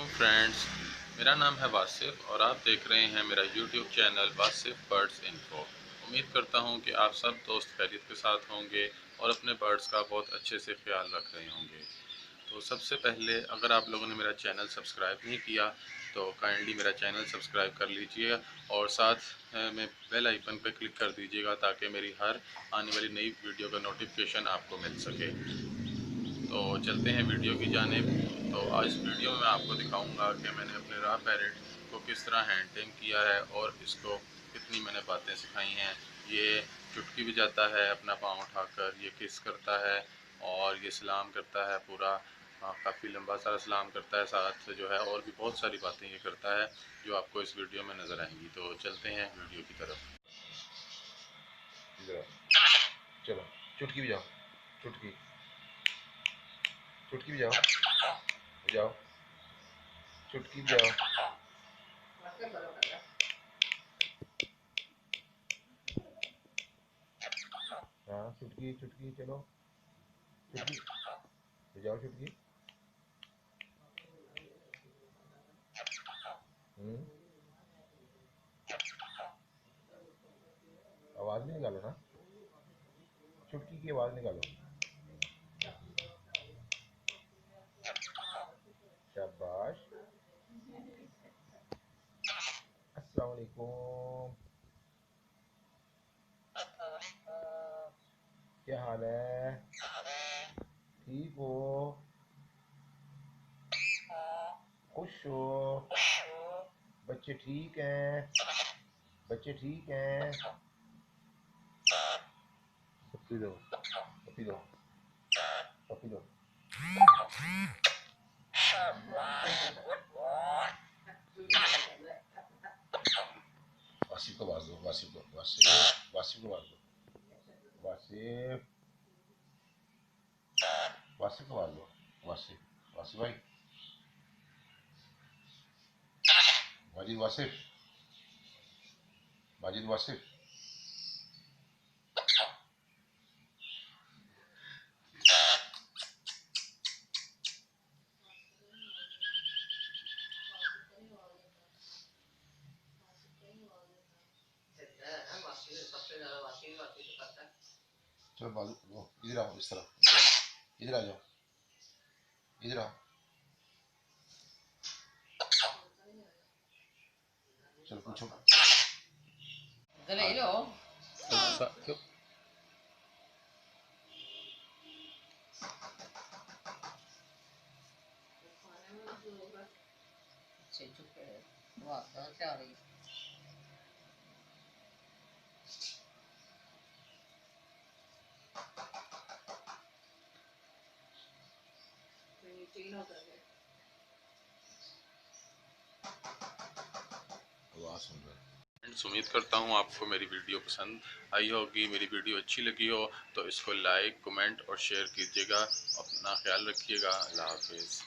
वालेकुम फ्रेंड्स, मेरा नाम है वासिफ और आप देख रहे हैं मेरा YouTube channel Wasif birds info. उम्मीद करता हूं कि आप सब दोस्त खैरियत के साथ होंगे और अपने बर्ड्स का बहुत अच्छे से ख्याल रख रहे होंगे। तो सबसे पहले अगर आप लोगों ने मेरा चैनल सब्सक्राइब नहीं किया तो काइंडली मेरा चैनल सब्सक्राइब कर लीजिए और साथ में बेल आइकन पर क्लिक कर दीजिएगा ताकि मेरी हर आने वाली नई वीडियो का नोटिफिकेशन आपको मिल सके। तो चलते हैं वीडियो की जानिब। तो आज इस वीडियो में मैं आपको दिखाऊंगा कि मैंने अपने रॉ पैरेट को किस तरह हैंड टेम किया है और इसको कितनी मैंने बातें सिखाई हैं। ये चुटकी बजाता है अपना पाँव उठाकर, ये किस करता है और ये सलाम करता है पूरा, काफ़ी लंबा सारा सलाम करता है। साथ जो है और भी बहुत सारी बातें ये करता है जो आपको इस वीडियो में नज़र आएंगी। तो चलते हैं वीडियो की तरफ। चलो चुटकी बजाओ, चुटकी चुटकी बजाओ, बजाओ चुटकी बजाओ। हाँ चुटकी चुटकी, चलो चुटकी बजाओ चुटकी। आवाज नहीं निकालो ना, चुटकी की आवाज निकालो। शाबाश। अस्सलाम वालेकुम, क्या हाल है? ठीक हो? खुश हो? बच्चे ठीक हैं? बच्चे ठीक हैं? पप्पी दो, पप्पी दो, पप्पी दो। वासिफ को मार दो, वासिफ को, वासिफ, वासिफ को मार दो, वासिफ, वासिफ को मार दो, वासिफ, वासिफ भाई, माजिद वासिफ, माजिद वासिफ। चलो बाजू वो इधर आओ, इस तरफ इधर आ जाओ, इधर आओ। चलो पूछो। क्यों? फ्रेंड्स, उम्मीद करता हूँ आपको मेरी वीडियो पसंद आई होगी। मेरी वीडियो अच्छी लगी हो तो इसको लाइक, कमेंट और शेयर कीजिएगा। अपना ख्याल रखिएगा। अल्लाह हाफिज़।